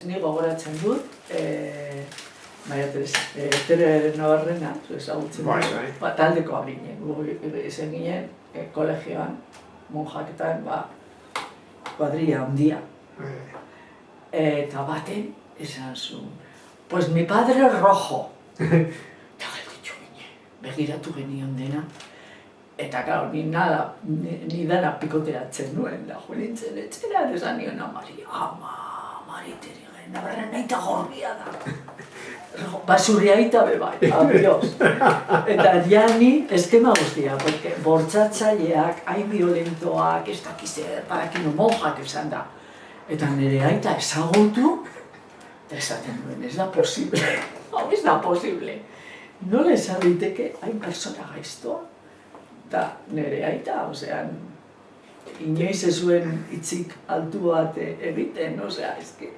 Ni gogoratzen dut, Maria Tere Navarrena, ezagutzen dut, taldekoa ginen, izan ginen kolegioan, monjaketan, kuadrilla handia. Eta baten, esan zuen, pues mi padre es rojo. Eta galditxo ginen, begiratu genion dena. Eta, claro, ni dana pikoteratzen nuen, da jo nintzen etxera, esan nion amari, Maria Tere Navarrena naita gorria da. Basurria aita bebai, adiós. Eta jani, eskema guztia, porque bortzatzaileak, hain violentoak, ez dakize, parakino monjak esan da. Eta nire aita ezagutu, eta esaten duen, ez da posible. Hau ez da posible. Nola esan diteke hain persona gaiztoa? Eta nire aita, osean, inoiz ez zuen hitzik altu bat egiten, osea, eske.